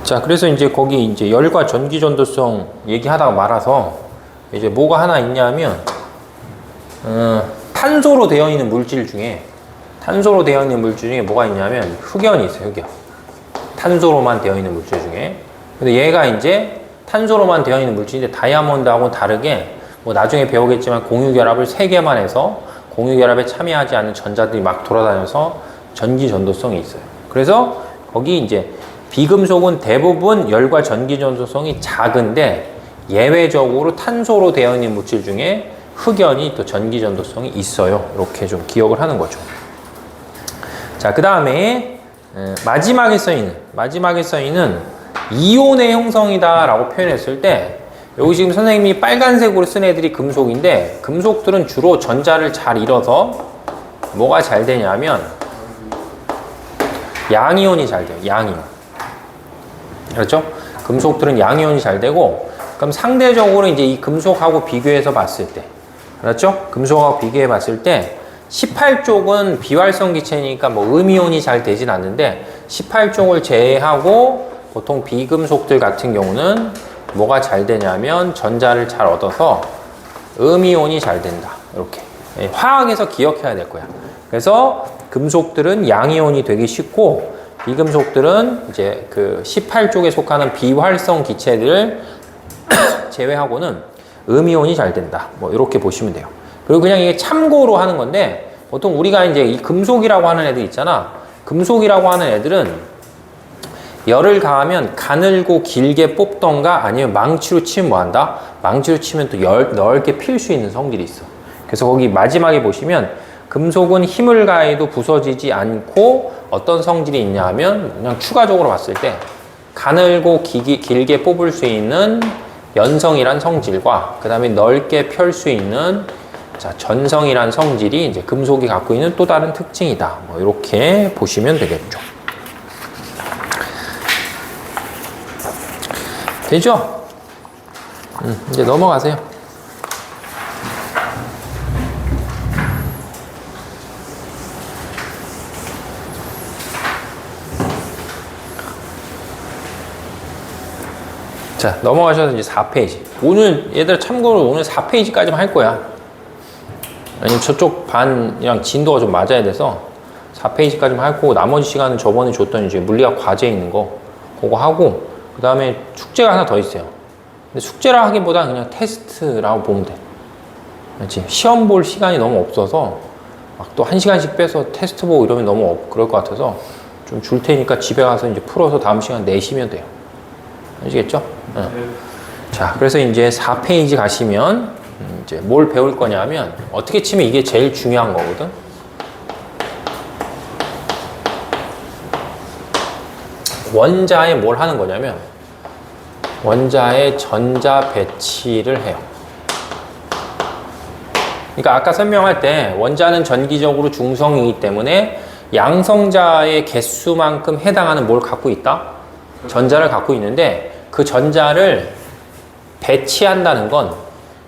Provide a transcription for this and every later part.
자, 그래서 이제 거기 이제 열과 전기 전도성 얘기하다가 말아서 이제 뭐가 하나 있냐면, 탄소로 되어 있는 물질 중에 뭐가 있냐면 흑연이 있어요, 흑연. 탄소로만 되어 있는 물질 중에. 근데 얘가 이제 탄소로만 되어 있는 물질인데 다이아몬드하고 다르게 뭐 나중에 배우겠지만 공유결합을 3개만 해서 공유결합에 참여하지 않는 전자들이 막 돌아다녀서 전기 전도성이 있어요. 그래서 거기 이제 비금속은 대부분 열과 전기 전도성이 작은데 예외적으로 탄소로 되어 있는 물질 중에 흑연이 또 전기 전도성이 있어요. 이렇게 좀 기억을 하는 거죠. 자, 그 다음에 마지막에 써 있는 이온의 형성이다 라고 표현했을 때 여기 지금 선생님이 빨간색으로 쓴 애들이 금속인데 금속들은 주로 전자를 잘 잃어서 뭐가 잘 되냐면 양이온이 잘 돼요. 양이온. 그렇죠? 금속들은 양이온이 잘 되고 그럼 상대적으로 이제 이 금속하고 비교해서 봤을 때 그렇죠? 금속하고 비교해 봤을 때 18쪽은 비활성 기체니까 뭐 음이온이 잘 되진 않는데 18쪽을 제외하고 보통 비금속들 같은 경우는 뭐가 잘 되냐면 전자를 잘 얻어서 음이온이 잘 된다. 이렇게 화학에서 기억해야 될 거야. 그래서 금속들은 양이온이 되기 쉽고 비금속들은 이제 그 18쪽에 속하는 비활성 기체들을 제외하고는 음이온이 잘 된다. 뭐 이렇게 보시면 돼요. 그리고 그냥 이게 참고로 하는 건데 보통 우리가 이제 이 금속이라고 하는 애들 있잖아. 금속이라고 하는 애들은 열을 가하면 가늘고 길게 뽑던가 아니면 망치로 치면 뭐 한다? 망치로 치면 또 넓게 필 수 있는 성질이 있어. 그래서 거기 마지막에 보시면 금속은 힘을 가해도 부서지지 않고 어떤 성질이 있냐 하면 그냥 추가적으로 봤을 때 가늘고 길게 뽑을 수 있는 연성이란 성질과 그 다음에 넓게 펼 수 있는 전성이란 성질이 이제 금속이 갖고 있는 또 다른 특징이다. 뭐 이렇게 보시면 되겠죠. 되죠? 이제 넘어가세요. 자, 넘어가셔서 이제 4페이지. 오늘, 얘들 참고로 오늘 4페이지까지만 할 거야. 아니면 저쪽 반이랑 진도가 좀 맞아야 돼서 4페이지까지만 할 거고, 나머지 시간은 저번에 줬던 이제 물리학 과제 있는 거, 그거 하고, 그 다음에 숙제가 하나 더 있어요. 근데 숙제라 하기보다 그냥 테스트라고 보면 돼. 그렇지? 시험 볼 시간이 너무 없어서, 막 또 1시간씩 빼서 테스트 보고 이러면 너무 그럴 것 같아서, 좀 줄 테니까 집에 가서 이제 풀어서 다음 시간 내시면 돼요. 아시겠죠? 네. 자, 그래서 이제 4페이지 가시면 이제 뭘 배울 거냐면 어떻게 치면 이게 제일 중요한 거거든. 원자에 뭘 하는 거냐면 원자의 전자 배치를 해요. 그러니까 아까 설명할 때 원자는 전기적으로 중성이기 때문에 양성자의 개수만큼 해당하는 뭘 갖고 있다? 전자를 갖고 있는데 그 전자를 배치한다는 건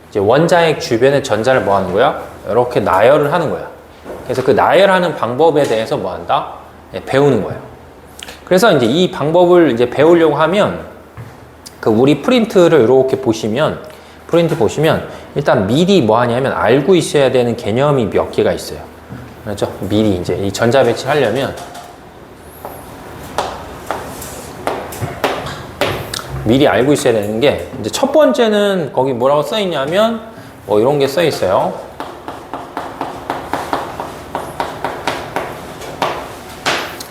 이제 원자핵 주변에 전자를 뭐 하는 거야? 이렇게 나열을 하는 거야. 그래서 그 나열하는 방법에 대해서 뭐 한다? 배우는 거예요. 그래서 이제 이 방법을 이제 배우려고 하면 그 우리 프린트를 이렇게 보시면 일단 미리 뭐 하냐면 알고 있어야 되는 개념이 몇 개가 있어요. 그렇죠? 미리 이제 이 전자 배치 하려면 미리 알고 있어야 되는 게 이제 첫 번째는 거기 뭐라고 써 있냐면 뭐 이런 게 써 있어요.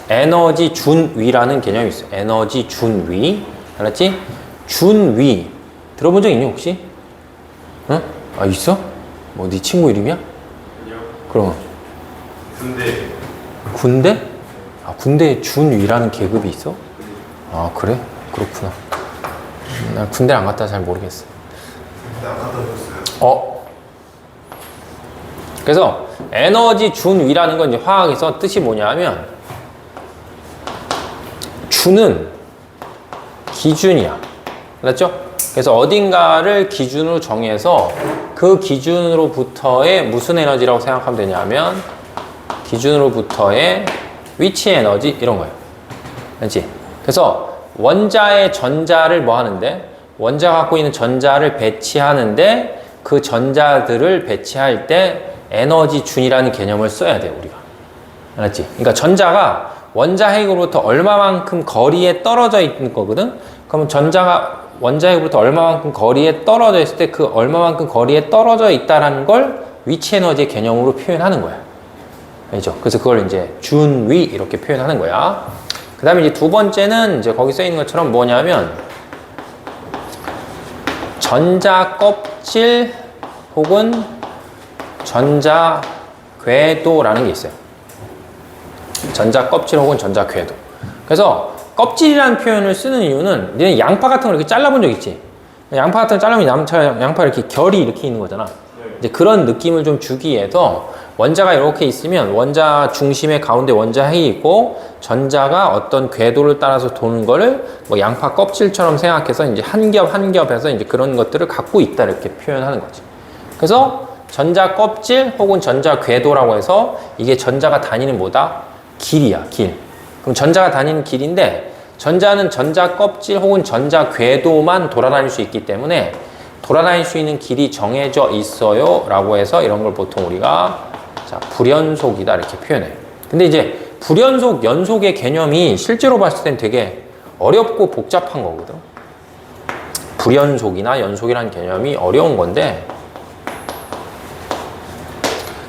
에너지 준위라는 개념이 있어요. 에너지 준위. 알았지? 준위. 들어본 적 있니 혹시? 응? 아 있어? 뭐 네 친구 이름이야? 아니요. 그럼 군대. 군대? 아 군대에 준위라는 계급이 있어? 아 그래? 그렇구나. 난 군대를 안 갔다 잘 모르겠어. 군대 안 갔다 오셨어요? 그래서 에너지 준위라는 건 이제 화학에서 뜻이 뭐냐면 준은 기준이야. 알았죠? 그래서 어딘가를 기준으로 정해서 그 기준으로부터의 무슨 에너지라고 생각하면 되냐면 기준으로부터의 위치 에너지 이런 거예요. 알지? 그래서 원자의 전자를 뭐 하는데? 원자가 갖고 있는 전자를 배치하는데 그 전자들을 배치할 때 에너지 준이라는 개념을 써야 돼요, 우리가. 알았지? 그러니까 전자가 원자 핵으로부터 얼마만큼 거리에 떨어져 있는 거거든? 그러면 전자가 원자 핵으로부터 얼마만큼 거리에 떨어져 있을 때 그 얼마만큼 거리에 떨어져 있다라는 걸 위치 에너지의 개념으로 표현하는 거야. 알죠? 그래서 그걸 이제 준위 이렇게 표현하는 거야. 그 다음에 이제 두 번째는 이제 거기 써 있는 것처럼 뭐냐면 전자 껍질 혹은 전자 궤도라는 게 있어요. 전자 껍질 혹은 전자 궤도. 그래서 껍질이라는 표현을 쓰는 이유는 니네 양파 같은 걸 이렇게 잘라본 적 있지? 양파 같은 거 자르면 양파 이렇게 결이 이렇게 있는 거잖아. 이제 그런 느낌을 좀 주기 위해서 원자가 이렇게 있으면 원자 중심에 가운데 원자 핵이 있고 전자가 어떤 궤도를 따라서 도는 거를 뭐 양파 껍질처럼 생각해서 이제 한 겹 한 겹해서 이제 그런 것들을 갖고 있다 이렇게 표현하는 거지. 그래서 전자 껍질 혹은 전자 궤도라고 해서 이게 전자가 다니는 뭐다? 길이야, 길. 그럼 전자가 다니는 길인데 전자는 전자 껍질 혹은 전자 궤도만 돌아다닐 수 있기 때문에 돌아다닐 수 있는 길이 정해져 있어요 라고 해서 이런 걸 보통 우리가 자, 불연속이다 이렇게 표현해요. 근데 이제 불연속, 연속의 개념이 실제로 봤을 땐 되게 어렵고 복잡한 거거든. 불연속이나 연속이라는 개념이 어려운 건데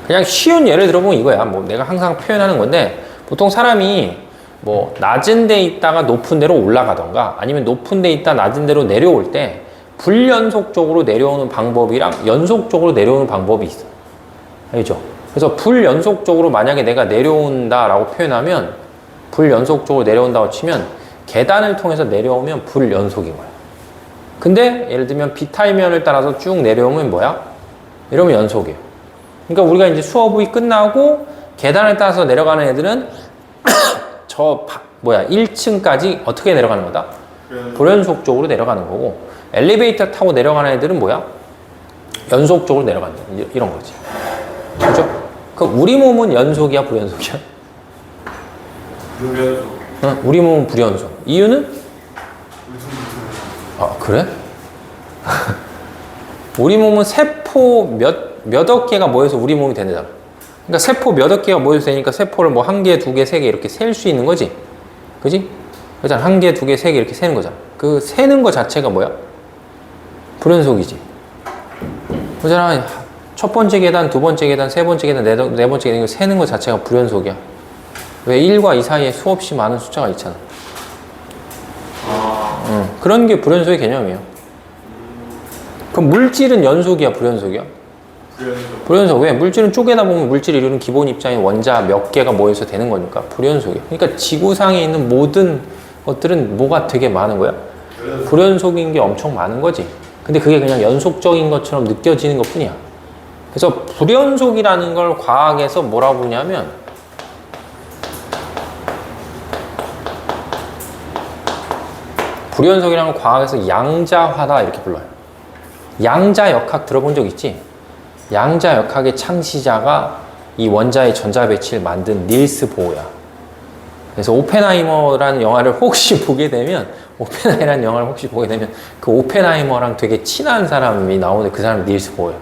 그냥 쉬운 예를 들어보면 이거야. 뭐 내가 항상 표현하는 건데 보통 사람이 뭐 낮은 데 있다가 높은 데로 올라가던가 아니면 높은 데 있다 낮은 데로 내려올 때 불연속적으로 내려오는 방법이랑 연속적으로 내려오는 방법이 있어. 알죠? 그래서 불연속적으로 만약에 내가 내려온다라고 표현하면 불연속적으로 내려온다고 치면 계단을 통해서 내려오면 불연속인 거야. 근데 예를 들면 비탈면을 따라서 쭉 내려오면 뭐야? 이러면 연속이에요. 그러니까 우리가 이제 수업이 끝나고 계단을 따라서 내려가는 애들은 1층까지 어떻게 내려가는 거다? 불연속적으로 내려가는 거고 엘리베이터 타고 내려가는 애들은 뭐야? 연속적으로 내려간다. 이런 거지. 그죠? 그럼 우리 몸은 연속이야, 불연속이야? 불연속. 응, 우리 몸은 불연속. 이유는? 아, 그래? 우리 몸은 세포 몇억 개가 모여서 우리 몸이 된다잖아. 그러니까 세포 몇억 개가 모여서 되니까 세포를 뭐 한 개, 두 개, 세 개 이렇게 셀 수 있는 거지. 그지? 그잖아. 한 개, 두 개, 세 개 이렇게 세는 거잖아. 그 세는 거 자체가 뭐야? 불연속이지. 그잖아. 첫 번째 계단, 두 번째 계단, 세 번째 계단, 네 번째 계단 이거 세는 거 자체가 불연속이야. 왜 1과 2 사이에 수없이 많은 숫자가 있잖아. 그런 게 불연속의 개념이에요. 그럼 물질은 연속이야, 불연속이야? 불연속. 왜? 물질은 쪼개다 보면 물질을 이루는 기본 입장인 원자 몇 개가 모여서 되는 거니까 불연속이야. 그러니까 지구상에 있는 모든 것들은 뭐가 되게 많은 거야? 불연속인 게 엄청 많은 거지. 근데 그게 그냥 연속적인 것처럼 느껴지는 것 뿐이야. 그래서 불연속이라는 걸 과학에서 뭐라고 부르냐면 불연속이라는 걸 과학에서 양자화다 이렇게 불러요. 양자역학 들어본 적 있지? 양자역학의 창시자가 이 원자의 전자 배치를 만든 닐스 보어야. 그래서 오펜하이머라는 영화를 혹시 보게 되면 그 오펜하이머랑 되게 친한 사람이 나오는데 그 사람이 닐스 보어야.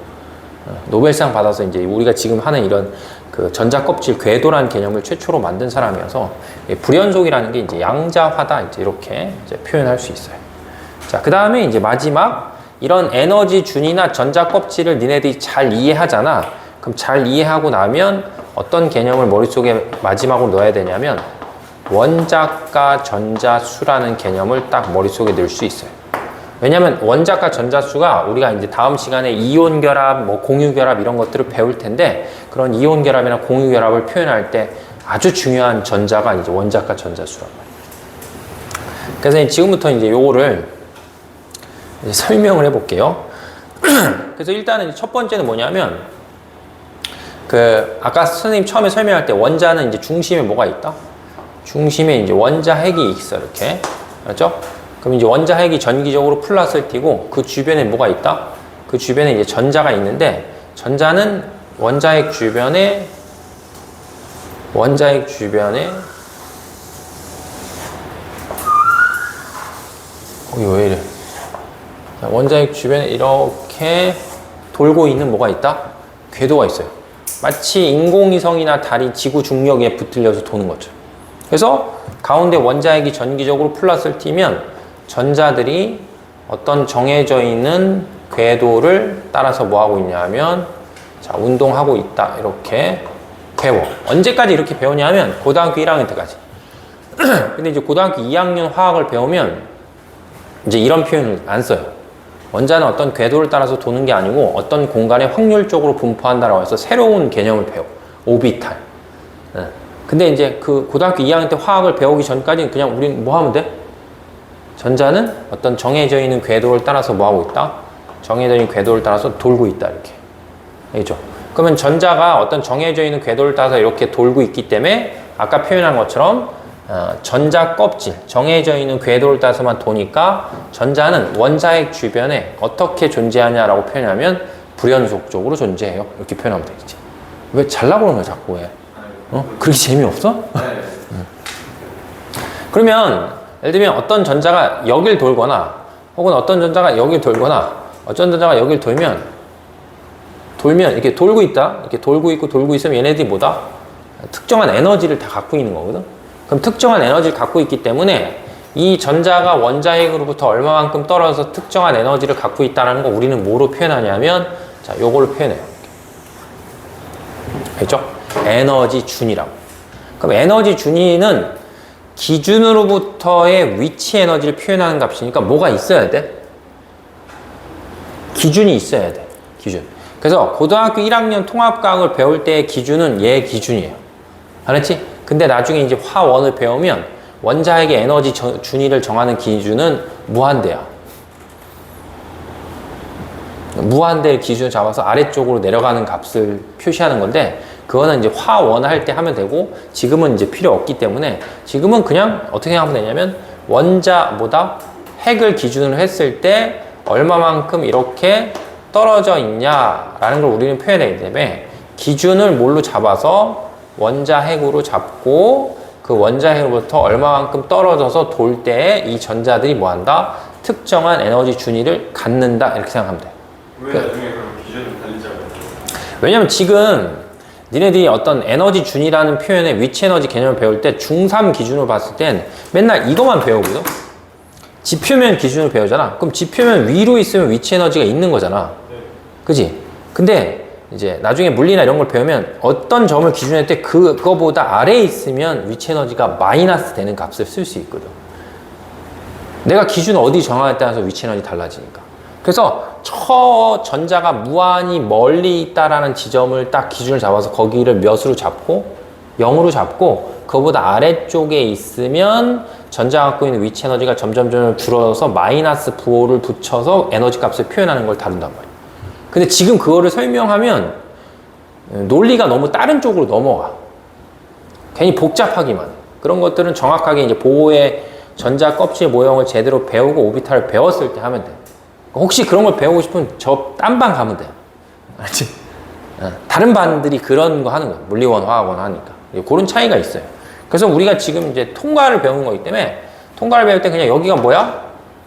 노벨상 받아서 이제 우리가 지금 하는 이런 그 전자 껍질 궤도라는 개념을 최초로 만든 사람이어서 불연속이라는 게 이제 양자화다 이제 이렇게 이제 표현할 수 있어요. 자, 그 다음에 이제 마지막 이런 에너지 준이나 전자 껍질을 니네들이 잘 이해하잖아. 그럼 잘 이해하고 나면 어떤 개념을 머릿속에 마지막으로 넣어야 되냐면 원자과 전자수라는 개념을 딱 머릿속에 넣을 수 있어요. 왜냐면 원자과 전자수가 우리가 이제 다음 시간에 이온 결합, 뭐 공유 결합 이런 것들을 배울 텐데 그런 이온 결합이나 공유 결합을 표현할 때 아주 중요한 전자가 이제 원자과 전자수란 말이에요. 그래서 지금부터 이제 요거를 이제 설명을 해볼게요. 그래서 일단은 첫 번째는 뭐냐면 그 아까 선생님 처음에 설명할 때 원자는 이제 중심에 뭐가 있다? 중심에 이제 원자 핵이 있어 이렇게. 그렇죠? 그럼 이제 원자 핵이 전기적으로 플러스를 띠고 그 주변에 뭐가 있다? 그 주변에 이제 전자가 있는데 전자는 원자 핵 주변에 왜 이래? 자, 원자핵 주변에 이렇게 돌고 있는 뭐가 있다? 궤도가 있어요. 마치 인공위성이나 달이 지구 중력에 붙들려서 도는 것처럼. 그래서 가운데 원자핵이 전기적으로 플러스를 띄면 전자들이 어떤 정해져 있는 궤도를 따라서 뭐 하고 있냐 하면 자, 운동하고 있다. 이렇게 배워. 언제까지 이렇게 배우냐 하면 고등학교 1학년 때까지. 근데 이제 고등학교 2학년 화학을 배우면 이제 이런 표현을 안 써요. 원자는 어떤 궤도를 따라서 도는 게 아니고 어떤 공간에 확률적으로 분포한다라고 해서 새로운 개념을 배워. 오비탈. 근데 이제 그 고등학교 2학년 때 화학을 배우기 전까지는 그냥 우리는 뭐 하면 돼? 전자는 어떤 정해져 있는 궤도를 따라서 뭐 하고 있다? 정해져 있는 궤도를 따라서 돌고 있다. 이렇게. 알겠죠? 그러면 전자가 어떤 정해져 있는 궤도를 따라서 이렇게 돌고 있기 때문에 아까 표현한 것처럼 전자 껍질, 정해져 있는 궤도를 따라서만 도니까 전자는 원자핵 주변에 어떻게 존재하냐라고 표현하면 불연속적으로 존재해요. 이렇게 표현하면 되겠지. 왜 잘나고 그러는 거야, 자꾸 왜? 그렇게 재미없어? 그러면 예를 들면 어떤 전자가 여길 돌거나 혹은 어떤 전자가 여길 돌거나 어떤 전자가 여길 돌면 이렇게 돌고 있다. 이렇게 돌고 있고 돌고 있으면 얘네들이 뭐다? 특정한 에너지를 다 갖고 있는 거거든. 그럼 특정한 에너지를 갖고 있기 때문에 이 전자가 원자핵으로부터 얼마만큼 떨어져서 특정한 에너지를 갖고 있다는 거 우리는 뭐로 표현하냐면 자, 요걸로 표현해요. 알죠? 에너지 준위라고. 그럼 에너지 준위는 기준으로부터의 위치 에너지를 표현하는 값이니까 뭐가 있어야 돼? 기준이 있어야 돼. 기준. 그래서 고등학교 1학년 통합과학을 배울 때의 기준은 얘 기준이에요. 알았지? 근데 나중에 이제 화원을 배우면 원자핵의 에너지 준위를 정하는 기준은 무한대야. 무한대의 기준을 잡아서 아래쪽으로 내려가는 값을 표시하는 건데 그거는 이제 화원 할 때 하면 되고 지금은 이제 필요 없기 때문에 지금은 그냥 어떻게 하면 되냐면 원자보다 핵을 기준으로 했을 때 얼마만큼 이렇게 떨어져 있냐라는 걸 우리는 표현하기 때문에 기준을 뭘로 잡아서 원자핵으로 잡고 그 원자핵으로부터 얼마만큼 떨어져서 돌 때 이 전자들이 뭐한다? 특정한 에너지 준위를 갖는다 이렇게 생각하면 돼. 왜 나중에 그럼 기준을 달리자고? 왜냐면 지금 니네들이 어떤 에너지 준위라는 표현의 위치 에너지 개념을 배울 때 중3 기준으로 봤을 땐 맨날 이것만 배우거든? 지표면 기준으로 배우잖아. 그럼 지표면 위로 있으면 위치 에너지가 있는 거잖아. 그지? 근데 이제 나중에 물리나 이런 걸 배우면 어떤 점을 기준으로 할 때 그거보다 아래에 있으면 위치 에너지가 마이너스 되는 값을 쓸 수 있거든. 내가 기준 어디 정하에 따라서 위치 에너지 달라지니까. 그래서 저 전자가 무한히 멀리 있다라는 지점을 딱 기준을 잡아서 거기를 몇으로 잡고 0으로 잡고 그거보다 아래쪽에 있으면 전자가 갖고 있는 위치 에너지가 점점 줄어서 마이너스 부호를 붙여서 에너지 값을 표현하는 걸 다룬단 말이야. 근데 지금 그거를 설명하면 논리가 너무 다른 쪽으로 넘어가. 괜히 복잡하기만 해. 그런 것들은 정확하게 이제 보호의 전자 껍질 모형을 제대로 배우고 오비탈을 배웠을 때 하면 돼. 혹시 그런 걸 배우고 싶으면 저 딴 반 가면 돼. 알지? 다른 반들이 그런 거 하는 거야. 물리원, 화학원 하니까. 그런 차이가 있어요. 그래서 우리가 지금 이제 통과를 배우는 거기 때문에 통과를 배울 때 그냥 여기가 뭐야?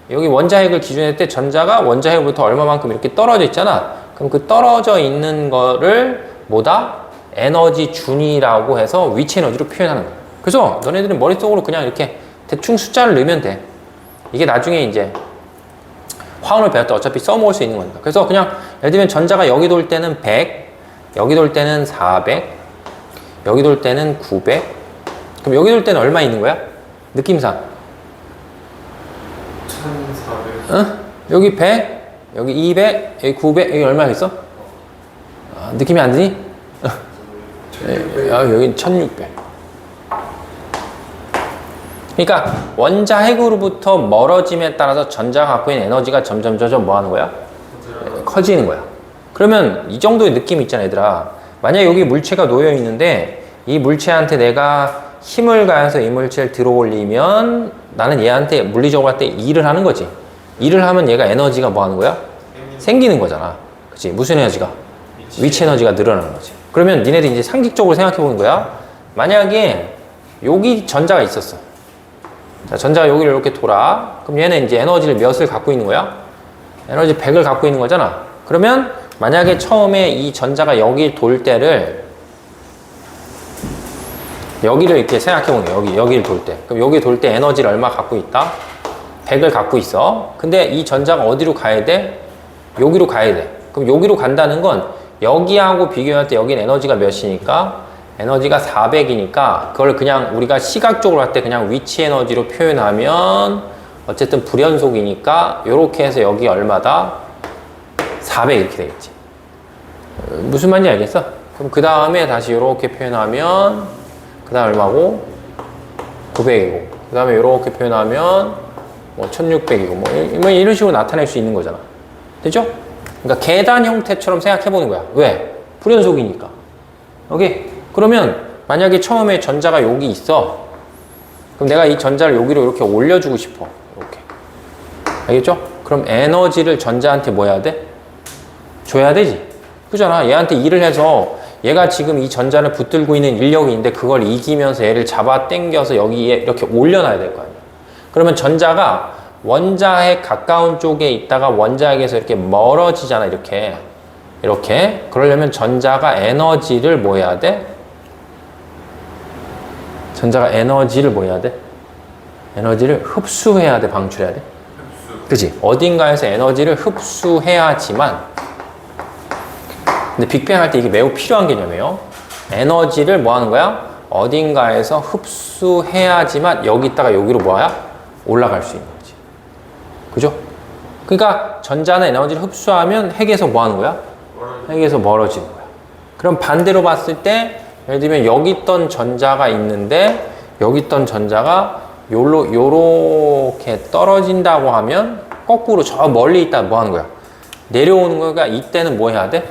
여기 원자핵을 기준할 때 전자가 원자핵으로부터 얼마만큼 이렇게 떨어져 있잖아. 그럼 그 떨어져 있는 거를 뭐다? 에너지 준위라고 해서 위치 에너지로 표현하는 거야. 그래서 너네들은 머릿속으로 그냥 이렇게 대충 숫자를 넣으면 돼. 이게 나중에 이제 화원을 배울 때 어차피 써먹을 수 있는 거니까. 그래서 그냥 예를 들면 전자가 여기 돌 때는 100, 여기 돌 때는 400, 여기 돌 때는 900. 그럼 여기 돌 때는 얼마 있는 거야? 느낌상. 1400. 응? 여기 100, 여기 200, 여기 900, 여기 얼마 있어? 느낌이 안 드니? 여기 1600. 그러니까 원자핵으로부터 멀어짐에 따라서 전자가 갖고 있는 에너지가 점점 뭐 하는 거야? 커지는 거야. 그러면 이 정도의 느낌 있잖아, 얘들아. 만약에 여기 물체가 놓여 있는데 이 물체한테 내가 힘을 가해서 이 물체를 들어 올리면 나는 얘한테 물리적으로 할 때 일을 하는 거지. 일을 하면 얘가 에너지가 뭐 하는 거야? 생기는 거잖아. 그치? 무슨 에너지가? 위치 에너지가 늘어나는 거지. 그러면 니네들이 이제 상식적으로 생각해 보는 거야. 만약에 여기 전자가 있었어. 자, 전자가 여기를 이렇게 돌아. 그럼 얘는 이제 에너지를 몇을 갖고 있는 거야? 에너지 100을 갖고 있는 거잖아. 그러면 만약에 처음에 이 전자가 여기 돌 때를 여기를 이렇게 생각해 보는 거야. 여기를 돌 때. 그럼 여기 돌 때 에너지를 얼마 갖고 있다? 100을 갖고 있어. 근데 이 전자가 어디로 가야 돼? 여기로 가야 돼. 그럼 여기로 간다는 건 여기하고 비교할 때 여기는 에너지가 몇이니까? 에너지가 400이니까 그걸 그냥 우리가 시각적으로 할 때 그냥 위치 에너지로 표현하면 어쨌든 불연속이니까 이렇게 해서 여기 얼마다? 400 이렇게 되겠지. 무슨 말인지 알겠어? 그럼 그 다음에 다시 이렇게 표현하면 그 다음 얼마고? 900이고 그 다음에 이렇게 표현하면 뭐 1600이고 뭐 이런 식으로 나타낼 수 있는 거잖아. 되죠? 그러니까 계단 형태처럼 생각해 보는 거야. 왜? 불연속이니까. 오케이? 그러면 만약에 처음에 전자가 여기 있어. 그럼 내가 이 전자를 여기로 이렇게 올려주고 싶어. 이렇게. 알겠죠? 그럼 에너지를 전자한테 뭐 해야 돼? 줘야 되지. 그잖아. 얘한테 일을 해서 얘가 지금 이 전자를 붙들고 있는 인력이 있는데 그걸 이기면서 얘를 잡아 당겨서 여기에 이렇게 올려놔야 될 거 아니야. 그러면 전자가 원자핵 가까운 쪽에 있다가 원자핵에서 이렇게 멀어지잖아. 이렇게. 그러려면 전자가 에너지를 뭐 해야 돼? 전자가 에너지를 뭐 해야 돼? 에너지를 흡수해야 돼? 방출해야 돼? 그치? 어딘가에서 에너지를 흡수해야지만 근데 빅뱅 할 때 이게 매우 필요한 개념이에요. 에너지를 뭐 하는 거야? 어딘가에서 흡수해야지만 여기 있다가 여기로 뭐야? 올라갈 수 있는 거지. 그죠? 그러니까 전자는 에너지를 흡수하면 핵에서 뭐 하는 거야? 핵에서 멀어지는 거야. 그럼 반대로 봤을 때 예를 들면 여기 있던 전자가 있는데 여기 있던 전자가 요렇게 떨어진다고 하면 거꾸로 저 멀리 있다 뭐 하는 거야? 내려오는 거가 이때는 뭐 해야 돼?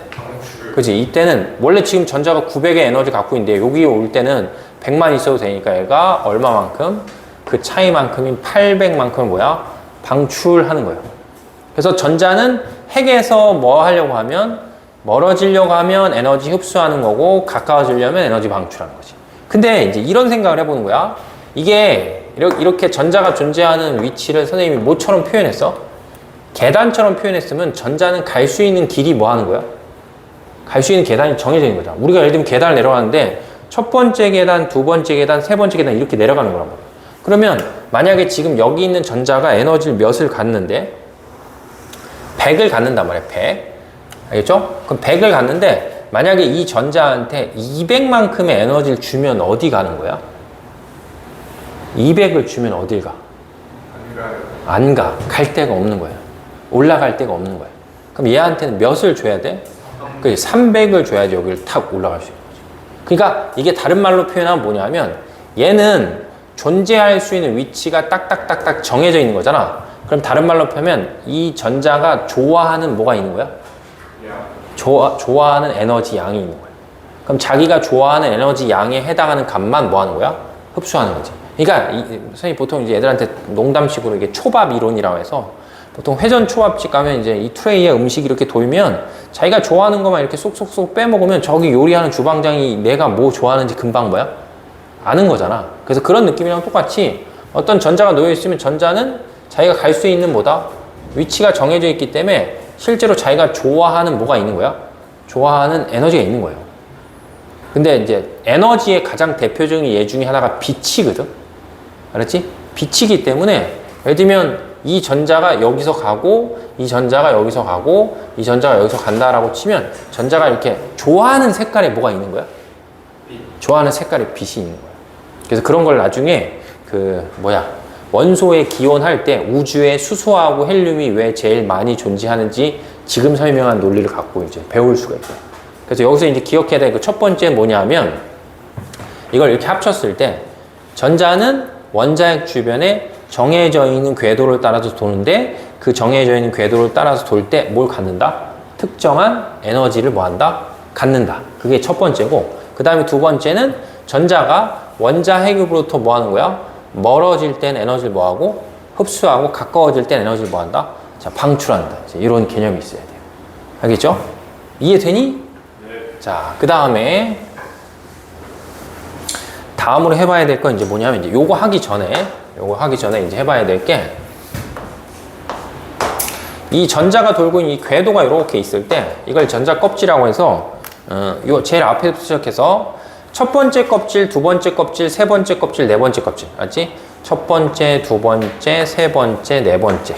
그치? 이때는 원래 지금 전자가 900의 에너지 갖고 있는데 여기 올 때는 100만 있어도 되니까 얘가 얼마만큼? 그 차이만큼인 800만큼을 뭐야? 방출하는 거예요. 그래서 전자는 핵에서 뭐 하려고 하면 멀어지려고 하면 에너지 흡수하는 거고 가까워지려면 에너지 방출하는 거지. 근데 이제 이런 생각을 해보는 거야. 이게 이렇게 전자가 존재하는 위치를 선생님이 뭐처럼 표현했어? 계단처럼 표현했으면 전자는 갈 수 있는 길이 뭐 하는 거야? 갈 수 있는 계단이 정해져 있는 거잖아. 우리가 예를 들면 계단을 내려가는데 첫 번째 계단, 두 번째 계단, 세 번째 계단 이렇게 내려가는 거란 말이야. 그러면 만약에 지금 여기 있는 전자가 에너지를 몇을 갖는데 100을 갖는단 말이야. 100. 알겠죠? 그럼 100을 갖는데 만약에 이 전자한테 200만큼의 에너지를 주면 어디 가는 거야? 200을 주면 어딜 가? 안 가. 갈 데가 없는 거야. 올라갈 데가 없는 거야. 그럼 얘한테는 몇을 줘야 돼? 300을 줘야지 여기를 탁 올라갈 수 있는 거지. 그러니까 이게 다른 말로 표현하면 뭐냐면 얘는 존재할 수 있는 위치가 딱딱딱딱 정해져 있는 거잖아. 그럼 다른 말로 표현하면 이 전자가 좋아하는 뭐가 있는 거야? 좋아하는 에너지 양이 있는 거야. 그럼 자기가 좋아하는 에너지 양에 해당하는 값만 뭐 하는 거야? 흡수하는 거지. 그러니까 선생님 보통 이제 애들한테 농담식으로 이게 초밥 이론이라고 해서 보통 회전 초밥집 가면 이제 이 트레이에 음식이 이렇게 돌면 자기가 좋아하는 것만 이렇게 쏙쏙쏙 빼먹으면 저기 요리하는 주방장이 내가 뭐 좋아하는지 금방 뭐야? 아는 거잖아. 그래서 그런 느낌이랑 똑같이 어떤 전자가 놓여 있으면 전자는 자기가 갈 수 있는 뭐다? 위치가 정해져 있기 때문에 실제로 자기가 좋아하는 뭐가 있는 거야? 좋아하는 에너지가 있는 거예요. 근데 이제 에너지의 가장 대표적인 예 중에 하나가 빛이거든? 알았지? 빛이기 때문에 예를 들면 이 전자가 여기서 가고 이 전자가 여기서 가고 이 전자가 여기서 간다라고 치면 전자가 이렇게 좋아하는 색깔에 뭐가 있는 거야? 좋아하는 색깔에 빛이 있는 거야. 그래서 그런 걸 나중에 원소의 기원할 때 우주에 수소하고 헬륨이 왜 제일 많이 존재하는지 지금 설명한 논리를 갖고 이제 배울 수가 있어요. 그래서 여기서 이제 기억해야 될 그 첫 번째 뭐냐면 이걸 이렇게 합쳤을 때 전자는 원자핵 주변에 정해져 있는 궤도를 따라서 도는데 그 정해져 있는 궤도를 따라서 돌 때 뭘 갖는다? 특정한 에너지를 뭐 한다? 갖는다. 그게 첫 번째고 그 다음에 두 번째는 전자가 원자핵으로부터 뭐 하는 거야? 멀어질 땐 에너지를 뭐 하고 흡수하고 가까워질 땐 에너지를 뭐 한다? 자, 방출한다. 이런 개념이 있어야 돼요. 알겠죠? 이해되니? 네. 자, 그 다음에 다음으로 해봐야 될 건 이제 뭐냐면 이제 요거 하기 전에 요거 하기 전에 이제 해봐야 될 게, 이 전자가 돌고 있는 이 궤도가 이렇게 있을 때 이걸 전자 껍질이라고 해서 요 제일 앞에부터 시작해서 첫 번째 껍질, 두 번째 껍질, 세 번째 껍질, 네 번째 껍질. 알지? 첫 번째, 두 번째, 세 번째, 네 번째.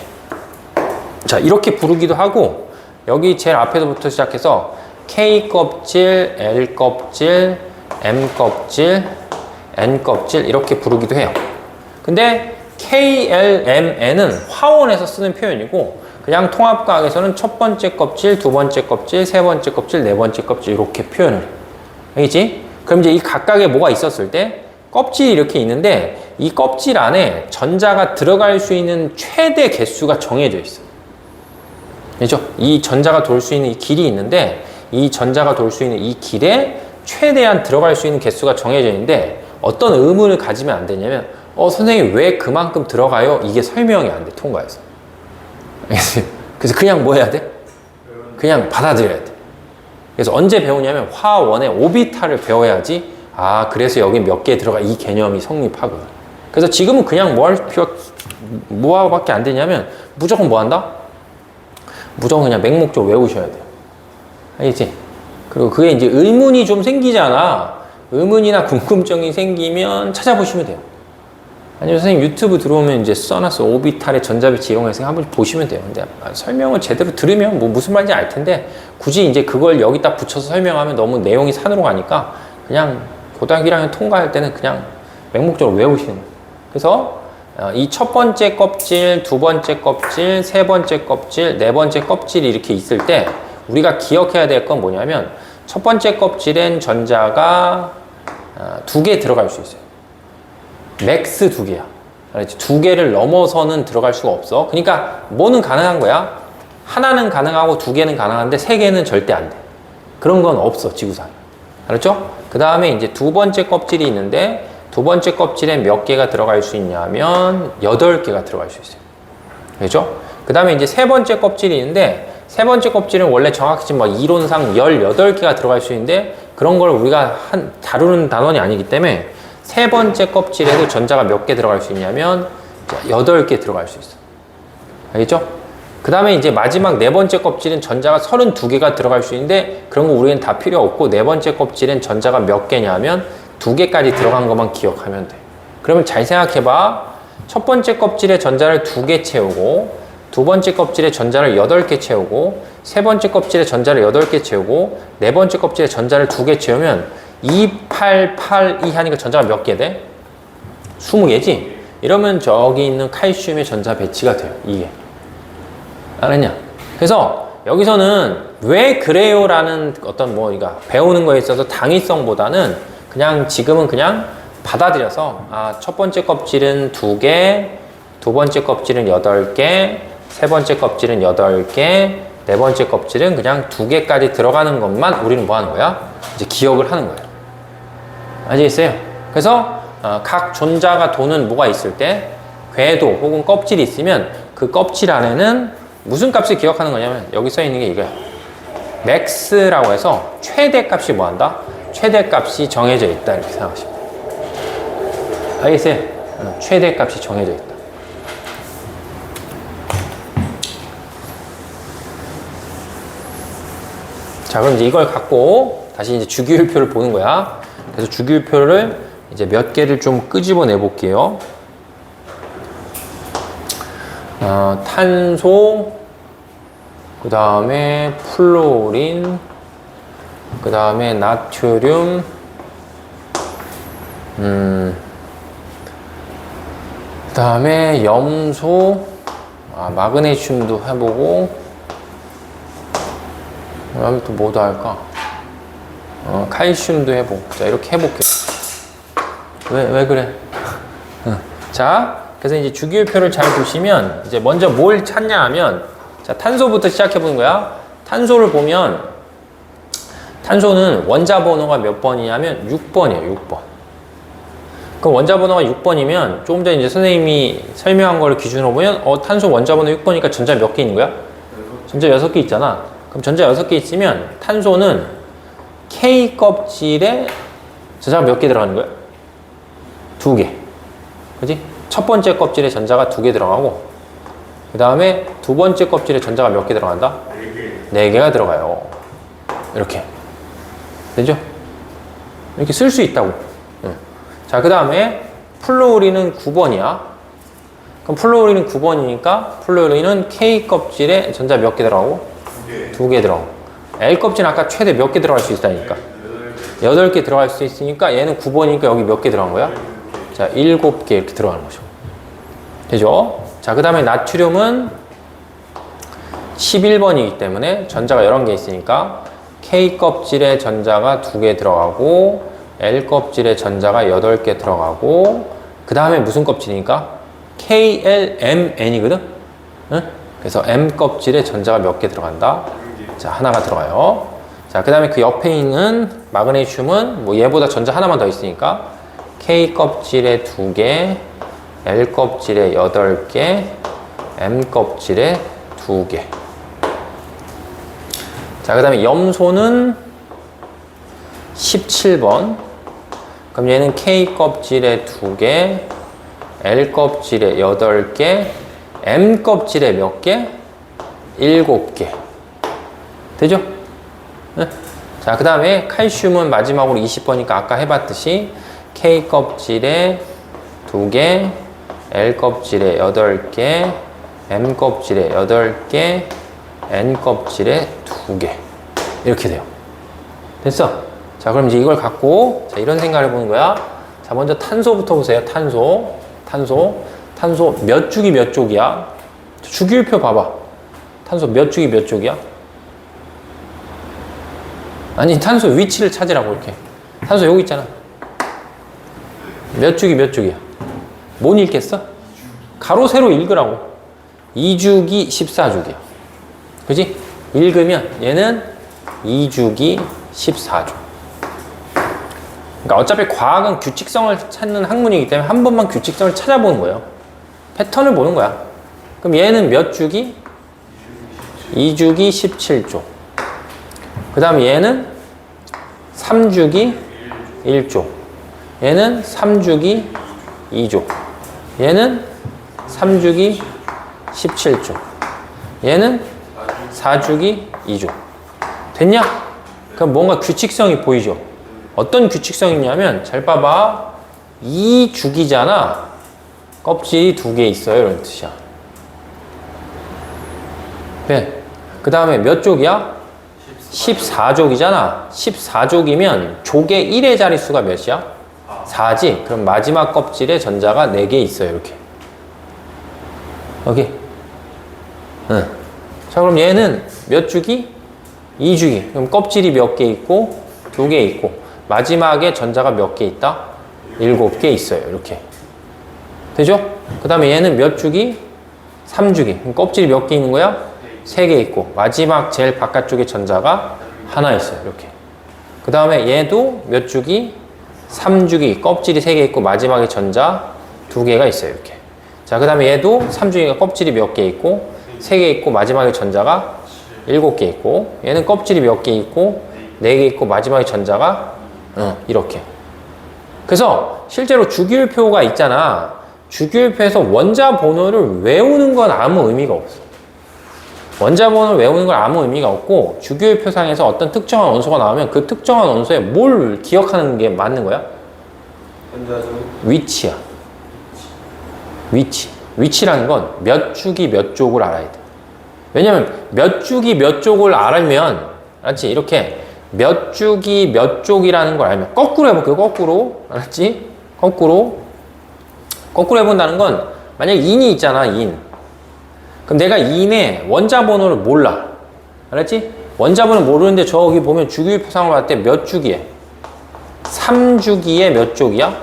자, 이렇게 부르기도 하고, 여기 제일 앞에서부터 시작해서 K 껍질, L 껍질, M 껍질, N 껍질 이렇게 부르기도 해요. 근데 K, L, M, N은 화원에서 쓰는 표현이고, 그냥 통합과학에서는 첫 번째 껍질, 두 번째 껍질, 세 번째 껍질, 네 번째 껍질 이렇게 표현을 해요. 알겠지? 그럼 이제 이 각각에 뭐가 있었을 때 껍질이 이렇게 있는데 이 껍질 안에 전자가 들어갈 수 있는 최대 개수가 정해져 있어요. 그렇죠? 이 전자가 돌 수 있는 이 길이 있는데 이 전자가 돌 수 있는 이 길에 최대한 들어갈 수 있는 개수가 정해져 있는데 어떤 의문을 가지면 안 되냐면 선생님 왜 그만큼 들어가요? 이게 설명이 안 돼, 통과해서. 그래서 그냥 뭐 해야 돼? 그냥 받아들여야 돼. 그래서 언제 배우냐면 화원의 오비탈을 배워야지 그래서 여기 몇 개 들어가 이 개념이 성립하거든. 그래서 지금은 그냥 뭐밖에 안 되냐면 무조건 뭐 한다? 무조건 그냥 맹목적으로 외우셔야 돼요. 알겠지? 그리고 그게 이제 의문이 좀 생기잖아. 의문이나 궁금증이 생기면 찾아보시면 돼요. 아니면 선생님 유튜브 들어오면 이제 써놨어. 오비탈의 전자배치 이용해서 한번 보시면 돼요. 근데 설명을 제대로 들으면 뭐 무슨 말인지 알 텐데 굳이 이제 그걸 여기다 붙여서 설명하면 너무 내용이 산으로 가니까 그냥 고등학교 1학년 통과할 때는 그냥 맹목적으로 외우시는 거예요. 그래서 이 첫 번째 껍질, 두 번째 껍질, 세 번째 껍질, 네 번째 껍질이 이렇게 있을 때 우리가 기억해야 될 건 뭐냐면 첫 번째 껍질엔 전자가 2개 들어갈 수 있어요. 맥스 2개야. 알았지? 2개를 넘어서는 들어갈 수가 없어. 그러니까 뭐는 가능한 거야? 하나는 가능하고 2개는 가능한데 3개는 절대 안 돼. 그런 건 없어, 지구상에. 알았죠? 그 다음에 이제 두 번째 껍질이 있는데 두 번째 껍질에 몇 개가 들어갈 수 있냐면 8개가 들어갈 수 있어요. 그렇죠? 그 다음에 이제 세 번째 껍질이 있는데 세 번째 껍질은 원래 정확히 뭐 이론상 18개가 들어갈 수 있는데 그런 걸 우리가 다루는 단원이 아니기 때문에 세 번째 껍질에도 전자가 몇 개 들어갈 수 있냐면 8개 들어갈 수 있어. 알겠죠? 그 다음에 이제 마지막 네 번째 껍질은 전자가 32개가 들어갈 수 있는데 그런 거 우리는 다 필요 없고 네 번째 껍질은 전자가 몇 개냐면 2개까지 들어간 것만 기억하면 돼. 그러면 잘 생각해봐. 첫 번째 껍질에 전자를 2개 채우고 두 번째 껍질에 전자를 8개 채우고 세 번째 껍질에 전자를 8개 채우고 네 번째 껍질에 전자를 2개 채우면 2, 8, 8, 2 하니까 전자가 몇 개 돼? 20개지? 이러면 저기 있는 칼슘의 전자 배치가 돼요. 이게. 알았냐? 그래서 여기서는 왜 그래요? 라는 어떤 그러니까 배우는 거에 있어서 당위성보다는 그냥 지금은 그냥 받아들여서 첫 번째 껍질은 2개, 두 번째 껍질은 8개, 세 번째 껍질은 8개, 네 번째 껍질은 그냥 2개까지 들어가는 것만 우리는 뭐 하는 거야? 이제 기억을 하는 거예요. 아시겠어요? 그래서 각 존자가 도는 뭐가 있을 때 궤도 혹은 껍질이 있으면 그 껍질 안에는 무슨 값을 기억하는 거냐면 여기 써 있는 게 이거야. 맥스라고 해서 최대값이 뭐 한다? 최대값이 정해져 있다 이렇게 생각하시면 돼요. 알겠어요? 최대값이 정해져 있다. 자, 그럼 이제 이걸 갖고 다시 이제 주기율표를 보는 거야. 그래서 주기율표를 이제 몇 개를 좀 끄집어내 볼게요. 탄소, 그 다음에 플로린, 그 다음에 나트륨, 그 다음에 염소, 마그네슘도 해보고, 그 다음에 또 뭐도 할까? 칼슘도 해보고. 자, 이렇게 해볼게요. 왜 그래? 자, 그래서 이제 주기율표를 잘 보시면, 이제 먼저 뭘 찾냐 하면, 자, 탄소부터 시작해보는 거야. 탄소를 보면, 탄소는 원자 번호가 몇 번이냐면 6번이에요, 6번. 그럼 원자 번호가 6번이면, 조금 전에 이제 선생님이 설명한 걸 기준으로 보면, 탄소 원자 번호 6번이니까 전자 몇 개 있는 거야? 전자 6개 있잖아. 그럼 전자 6개 있으면, 탄소는 K 껍질에 전자가 몇 개 들어가는 거야? 2개. 그지? 첫 번째 껍질에 전자가 2개 들어가고 그 다음에 두 번째 껍질에 전자가 몇 개 들어간다? 4개가 들어가요. 이렇게 되죠? 이렇게 쓸 수 있다고. 자, 그 다음에 플로우린은 9번이야. 그럼 플로우린은 9번이니까 플로우린은 K 껍질에 전자 몇 개 들어가고? 2개 들어가고. L 껍질은 아까 최대 몇 개 들어갈 수 있다니까? 8개 들어갈 수 있으니까 얘는 9번이니까 여기 몇 개 들어간 거야? 자, 7개 이렇게 들어가는 거죠. 되죠? 자, 그 다음에 나트륨은 11번이기 때문에 전자가 11개 있으니까 K 껍질에 전자가 2개 들어가고 L 껍질에 전자가 8개 들어가고 그 다음에 무슨 껍질이니까? KLMN이거든? 응? 그래서 M 껍질에 전자가 몇 개 들어간다? 자, 하나가 들어가요. 자, 그 다음에 그 옆에 있는 마그네슘은 뭐 얘보다 전자 하나만 더 있으니까 K 껍질에 2개, L 껍질에 8개, M 껍질에 2개. 자, 그 다음에 염소는 17번. 그럼 얘는 K 껍질에 2개, L 껍질에 8개, M 껍질에 몇 개? 7개. 되죠? 네? 자, 그 다음에 칼슘은 마지막으로 20번이니까 아까 해봤듯이 K 껍질에 2개, L 껍질에 8개, M 껍질에 8개, N 껍질에 2개. 이렇게 돼요. 됐어? 자, 그럼 이제 이걸 갖고 자, 이런 생각을 해보는 거야. 자, 먼저 탄소부터 보세요. 탄소 몇 주기 몇 쪽이야? 주기율표 봐봐. 탄소 몇 주기 몇 쪽이야? 아니, 탄소 위치를 찾으라고 이렇게. 탄소 여기 있잖아. 몇 주기 몇 쪽이야? 못 읽겠어? 가로 세로 읽으라고. 2주기 14주기야. 그지? 읽으면 얘는 2주기 14주. 그러니까 어차피 과학은 규칙성을 찾는 학문이기 때문에 한 번만 규칙성을 찾아보는 거예요. 패턴을 보는 거야. 그럼 얘는 몇 주기? 2주기 17조. 그 다음 얘는 3주기 1조. 얘는 3주기 2조. 얘는 3주기 17조. 얘는 4주기 2조. 됐냐? 그럼 뭔가 규칙성이 보이죠? 어떤 규칙성이 있냐면 잘 봐봐. 2주기잖아. 껍질이 2개 있어요. 이런 뜻이야. 네. 그 다음에 몇 족이야? 14족이잖아. 14족이면 족의 1의 자릿수가 몇이야? 4지. 그럼 마지막 껍질에 전자가 4개 있어요. 이렇게. 오케이. 응. 자, 그럼 얘는 몇 주기? 2주기. 그럼 껍질이 몇 개 있고 2개 있고 마지막에 전자가 몇 개 있다? 7개 있어요. 이렇게. 되죠? 그 다음에 얘는 몇 주기? 3주기. 그럼 껍질이 몇 개 있는 거야? 3개 있고 마지막 제일 바깥쪽에 전자가 하나 있어요. 이렇게. 그 다음에 얘도 몇 주기? 3주기. 껍질이 3개 있고 마지막에 전자 2개가 있어요. 이렇게. 자, 그 다음에 얘도 3주기가 껍질이 몇 개 있고 3개 있고 마지막에 전자가 7개 있고 얘는 껍질이 몇 개 있고 4개 있고 마지막에 전자가 이렇게. 그래서 실제로 주기율표가 있잖아. 주기율표에서 원자 번호를 외우는 건 아무 의미가 없어. 원자 번호를 외우는 건 아무 의미가 없고 주기율표상에서 어떤 특정한 원소가 나오면 그 특정한 원소에 뭘 기억하는 게 맞는 거야? 위치야. 위치라는 건 몇 주기 몇 족을 알아야 돼. 왜냐면 몇 주기 몇 족을 알면 알았지? 이렇게 몇 주기 몇 족이라는 걸 알면 거꾸로 해볼게요. 거꾸로. 알았지? 거꾸로 해본다는 건 만약에 인이 있잖아. 인. 그럼 내가 인의 원자 번호를 몰라. 알았지? 원자 번호 모르는데 저기 보면 주기율표상으로 봤을 때 몇 주기에? 3주기에 몇 족이야?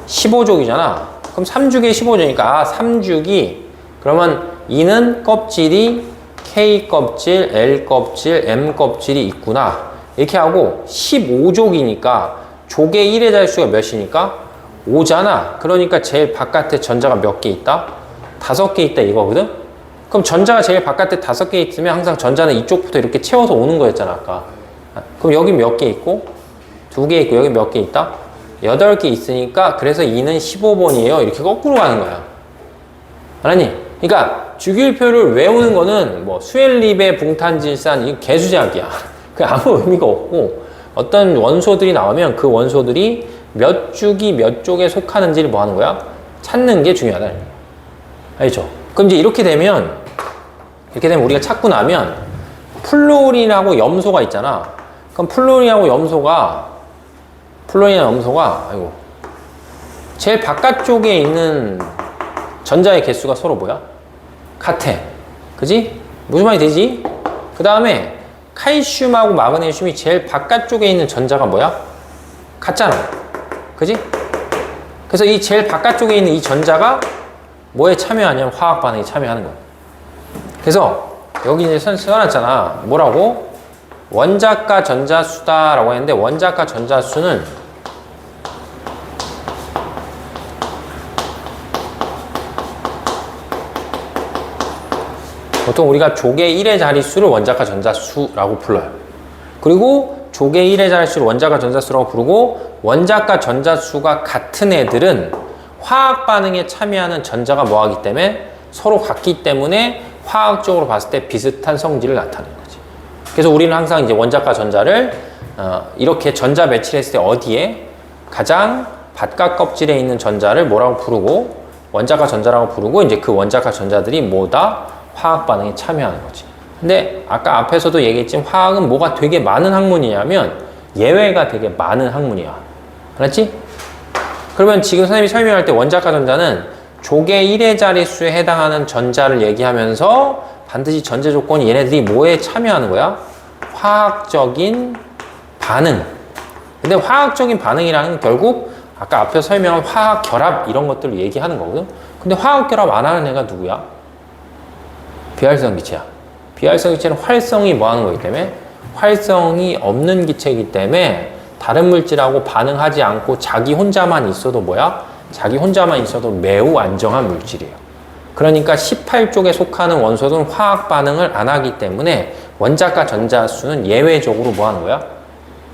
15족이잖아. 그럼 3주기에 15족이니까 3주기. 그러면 이는 껍질이 K 껍질, L 껍질, M 껍질이 있구나. 이렇게 하고 15족이니까 족의 1의 자릿수가 몇이니까? 5잖아. 그러니까 제일 바깥에 전자가 몇 개 있다? 5개 있다 이거거든? 그럼 전자가 제일 바깥에 5개 있으면 항상 전자는 이쪽부터 이렇게 채워서 오는 거였잖아 아까. 그럼 여기 몇 개 있고 2개 있고 여기 몇 개 있다? 8개 있으니까 그래서 2는 15번이에요. 이렇게 거꾸로 가는 거야. 알았니? 그러니까 주기율표를 외우는 거는 뭐 수엘립의 붕탄질산 이 개수작이야. 그 아무 의미가 없고 어떤 원소들이 나오면 그 원소들이 몇 주기 몇 쪽에 속하는지를 뭐 하는 거야? 찾는 게 중요하다. 알죠? 그럼 이제 이렇게 되면 우리가 찾고 나면 플로린하고 염소가 있잖아. 그럼 플로린하고 염소가 아이고 제일 바깥쪽에 있는 전자의 개수가 서로 뭐야? 같아. 그지? 무슨 말이 되지? 그 다음에 칼슘하고 마그네슘이 제일 바깥쪽에 있는 전자가 뭐야? 같잖아. 그지? 그래서 이 제일 바깥쪽에 있는 이 전자가 뭐에 참여하냐면 화학 반응에 참여하는 거야. 그래서 여기 이제 써놨잖아. 뭐라고? 원자가 전자수다라고 했는데 원자가 전자수는 보통 우리가 조개 1의 자릿수를 원자가 전자수라고 불러요. 그리고 조개 1의 자릿수를 원자가 전자수라고 부르고 원자가 전자수가 같은 애들은 화학 반응에 참여하는 전자가 뭐하기 때문에 서로 같기 때문에 화학적으로 봤을 때 비슷한 성질을 나타내는 거지. 그래서 우리는 항상 이제 원자가 전자를 이렇게 전자 배치를 했을 때 어디에 가장 바깥 껍질에 있는 전자를 뭐라고 부르고 원자가 전자라고 부르고 이제 그 원자가 전자들이 뭐다? 화학 반응에 참여하는 거지. 근데 아까 앞에서도 얘기했지만 화학은 뭐가 되게 많은 학문이냐면 예외가 되게 많은 학문이야. 알았지? 그러면 지금 선생님이 설명할 때 원자가 전자는 조개 1의 자릿수에 해당하는 전자를 얘기하면서 반드시 전제 조건이 얘네들이 뭐에 참여하는 거야? 화학적인 반응. 근데 화학적인 반응이라는 건 결국 아까 앞에서 설명한 화학 결합 이런 것들을 얘기하는 거거든. 근데 화학 결합 안 하는 애가 누구야? 비활성 기체야. 비활성 기체는 활성이 뭐 하는 거기 때문에 활성이 없는 기체이기 때문에 다른 물질하고 반응하지 않고 자기 혼자만 있어도 뭐야? 자기 혼자만 있어도 매우 안정한 물질이에요. 그러니까 18쪽에 속하는 원소들은 화학 반응을 안 하기 때문에 원자가 전자수는 예외적으로 뭐 하는 거야?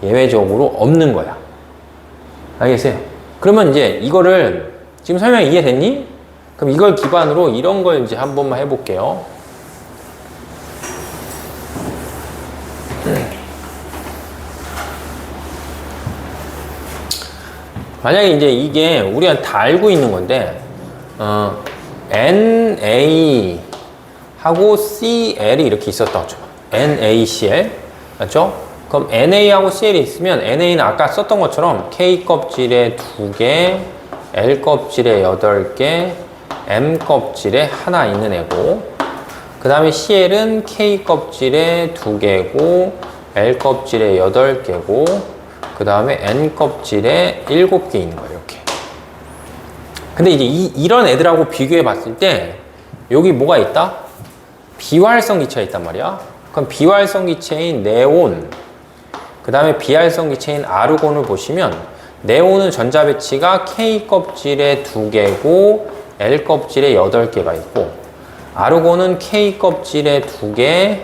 예외적으로 없는 거야. 알겠어요? 그러면 이제 이거를 지금 설명 이해됐니? 그럼 이걸 기반으로 이런 걸 이제 한 번만 해볼게요. 만약에 이제 이게 우리가 다 알고 있는 건데, Na 하고 Cl이 이렇게 있었다고 쳐. NaCl. 맞죠? 그럼 Na하고 Cl이 있으면 Na는 아까 썼던 것처럼 K 껍질에 2개, L 껍질에 8개, M 껍질에 하나 있는 애고, 그 다음에 Cl은 K 껍질에 2개고, L 껍질에 8개고, 그 다음에 N 껍질에 7개 있는 거예요, 이렇게. 근데 이제 이런 애들하고 비교해 봤을 때, 여기 뭐가 있다? 비활성 기체가 있단 말이야. 그럼 비활성 기체인 네온, 그 다음에 비활성 기체인 아르곤을 보시면, 네온은 전자 배치가 K 껍질에 2개고, L 껍질에 8개가 있고, 아르곤은 K 껍질에 2개,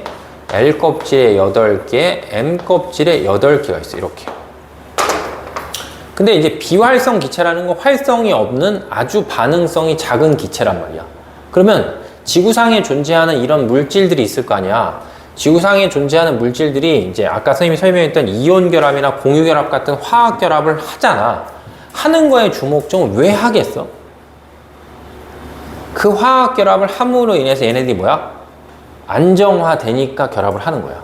L 껍질에 8개, M 껍질에 8개가 있어, 이렇게. 근데 이제 비활성 기체라는 건 활성이 없는 아주 반응성이 작은 기체란 말이야. 그러면 지구상에 존재하는 이런 물질들이 있을 거 아니야. 지구상에 존재하는 물질들이 이제 아까 선생님이 설명했던 이온 결합이나 공유 결합 같은 화학 결합을 하잖아. 하는 거에 주목점을 왜 하겠어? 그 화학 결합을 함으로 인해서 얘네들이 뭐야? 안정화되니까 결합을 하는 거야.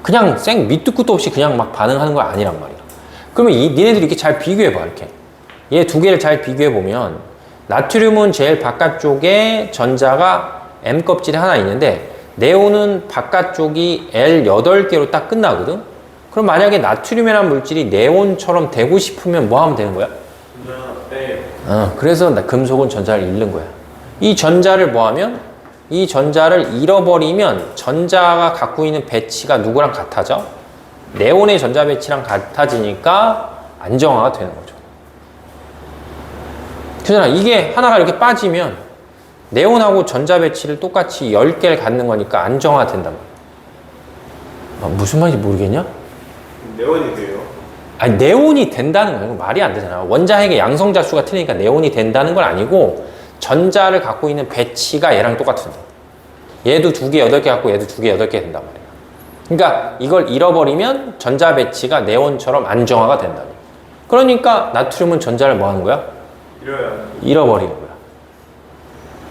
그냥 밑도 끝도 없이 그냥 막 반응하는 거 아니란 말이야. 그러면 니네들이 이렇게 잘 비교해봐, 이렇게. 얘 두 개를 잘 비교해보면, 나트륨은 제일 바깥쪽에 전자가 M 껍질에 하나 있는데, 네온은 바깥쪽이 L 8개로 딱 끝나거든? 그럼 만약에 나트륨이라는 물질이 네온처럼 되고 싶으면 뭐 하면 되는 거야? 그래서 금속은 전자를 잃는 거야. 이 전자를 뭐 하면? 이 전자를 잃어버리면 전자가 갖고 있는 배치가 누구랑 같아져? 네온의 전자 배치랑 같아지니까 안정화가 되는 거죠. 그잖아. 이게 하나가 이렇게 빠지면 네온하고 전자 배치를 똑같이 10개를 갖는 거니까 안정화 된단 말이야. 무슨 말인지 모르겠냐? 네온이 돼요? 아니, 네온이 된다는 건 말이 안 되잖아. 원자핵의 양성자 수가 틀리니까 네온이 된다는 건 아니고, 전자를 갖고 있는 배치가 얘랑 똑같은데. 얘도 2개, 8개 갖고 얘도 2개, 8개 된단 말이야. 그러니까 이걸 잃어버리면 전자 배치가 네온처럼 안정화가 된다. 그러니까 나트륨은 전자를 뭐 하는 거야? 잃어버리는 거야.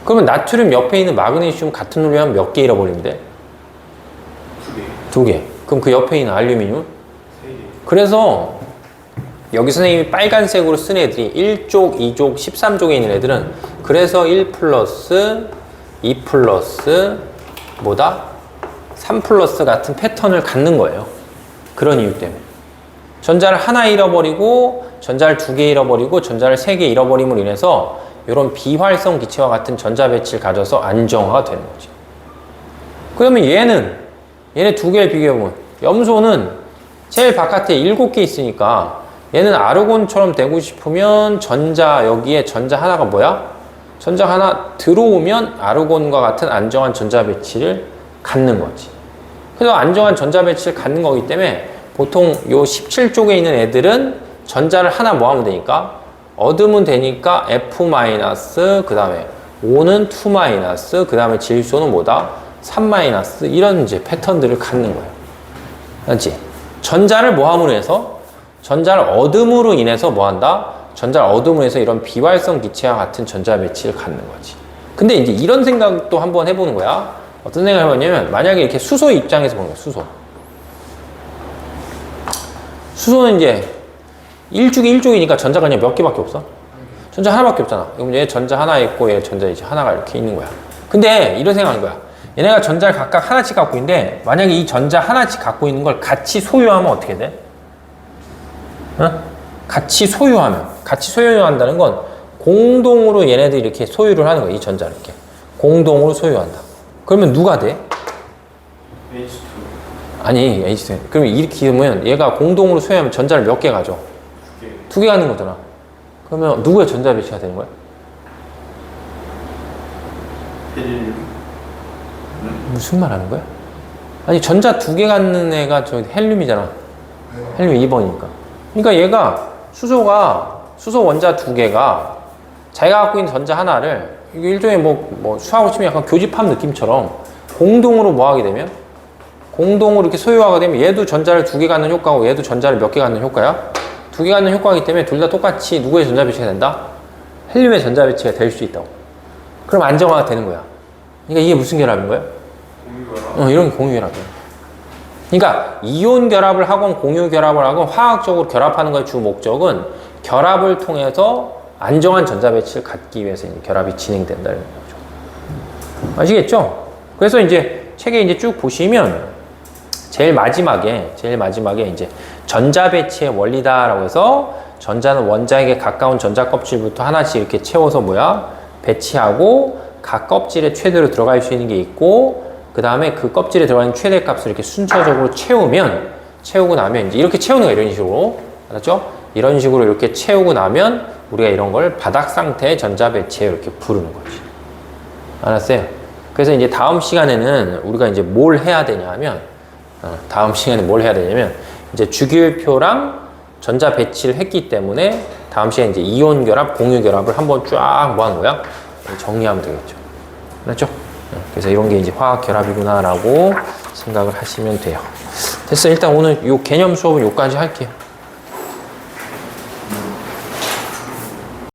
그러면 나트륨 옆에 있는 마그네슘 같은 논리하면 몇 개 잃어버리면 돼? 2개. 그럼 그 옆에 있는 알루미늄은? 3개. 그래서 여기 선생님이 빨간색으로 쓴 애들이 1족, 2족, 13족에 있는 애들은 그래서 1 플러스 2 플러스 뭐다? 3 플러스 같은 패턴을 갖는 거예요. 그런 이유 때문에. 전자를 하나 잃어버리고 전자를 2개 잃어버리고 전자를 3개 잃어버림으로 인해서 이런 비활성 기체와 같은 전자 배치를 가져서 안정화가 되는 거지. 그러면 얘네 2개를 비교해보면 염소는 제일 바깥에 7개 있으니까 얘는 아르곤처럼 되고 싶으면 여기에 전자 하나가 뭐야? 전자 하나 들어오면 아르곤과 같은 안정한 전자 배치를 갖는 거지. 그래서 안정한 전자 배치를 갖는 거기 때문에 보통 요 17쪽에 있는 애들은 전자를 하나 뭐 하면 되니까? 얻으면 되니까 F- 그 다음에 O는 2-, 그 다음에 질소는 뭐다? 3- 이런 이제 패턴들을 갖는 거예요. 알지? 전자를 뭐 함으로 해서? 전자를 얻음으로 인해서 뭐 한다? 전자를 얻음으로 해서 이런 비활성 기체와 같은 전자 배치를 갖는 거지. 근데 이제 이런 생각도 한번 해보는 거야. 어떤 생각을 해봤냐면, 만약에 이렇게 수소 입장에서 보는 거야, 수소는 이제 1쪽이니까 전자가 그냥 몇 개밖에 없어? 전자 하나밖에 없잖아. 그럼 얘 전자 하나 있고 얘 전자 이제 하나가 이렇게 있는 거야. 근데 이런 생각하는 거야. 얘네가 전자를 각각 하나씩 갖고 있는데, 만약에 이 전자 하나씩 갖고 있는 걸 같이 소유하면 어떻게 돼? 같이 소유한다는 건 공동으로 얘네들이 이렇게 소유를 하는 거야. 이 전자를 이렇게 공동으로 소유한다. 그러면 누가 돼? H2. 아니, H2. 그러면 이렇게 하면 얘가 공동으로 소유하면 전자를 몇 개 가져? 2개 가는 거잖아. 그러면 누구의 전자 배치가 되는 거야? 헬륨. 무슨 말 하는 거야? 아니, 전자 2개 갖는 애가 저 헬륨이잖아. 헬륨 2번이니까. 그러니까 얘가 수소 원자 2개가 자기가 갖고 있는 전자 하나를 이게 일종의 뭐 수학으로 치면 약간 교집합 느낌처럼 공동으로 뭐 하게 되면 공동으로 이렇게 소유하게 되면 얘도 전자를 2개 갖는 효과고 얘도 전자를 몇 개 갖는 효과야? 2개 갖는 효과이기 때문에 둘 다 똑같이 누구의 전자 배치가 된다? 헬륨의 전자 배치가 될 수 있다고. 그럼 안정화가 되는 거야. 그러니까 이게 무슨 결합인 거야? 공유결합. 이런 게 공유 결합이야. 그러니까 이온 결합을 하건 공유 결합을 하건 화학적으로 결합하는 것의 주 목적은 결합을 통해서 안정한 전자 배치를 갖기 위해서 결합이 진행된다는 거죠. 아시겠죠? 그래서 이제 책에 이제 쭉 보시면 제일 마지막에 이제 전자 배치의 원리다라고 해서 전자는 원자에게 가까운 전자 껍질부터 하나씩 이렇게 채워서 배치하고 각 껍질에 최대로 들어갈 수 있는 게 있고 그 다음에 그 껍질에 들어가는 최대 값을 이렇게 순차적으로 채우고 나면 이제 이렇게 채우는 거예요. 이런 식으로. 알았죠? 이런 식으로 이렇게 채우고 나면 우리가 이런 걸 바닥 상태의 전자 배치에 이렇게 부르는 거지. 알았어요? 그래서 이제 다음 시간에는 우리가 이제 뭘 해야 되냐 하면 이제 주기율표랑 전자 배치를 했기 때문에 다음 시간에 이제 이온 결합, 공유 결합을 한번 쫙 뭐 하는 거야? 정리하면 되겠죠. 알았죠? 그래서 이런 게 이제 화학 결합이구나라고 생각을 하시면 돼요. 됐어. 일단 오늘 요 개념 수업은 요까지 할게요.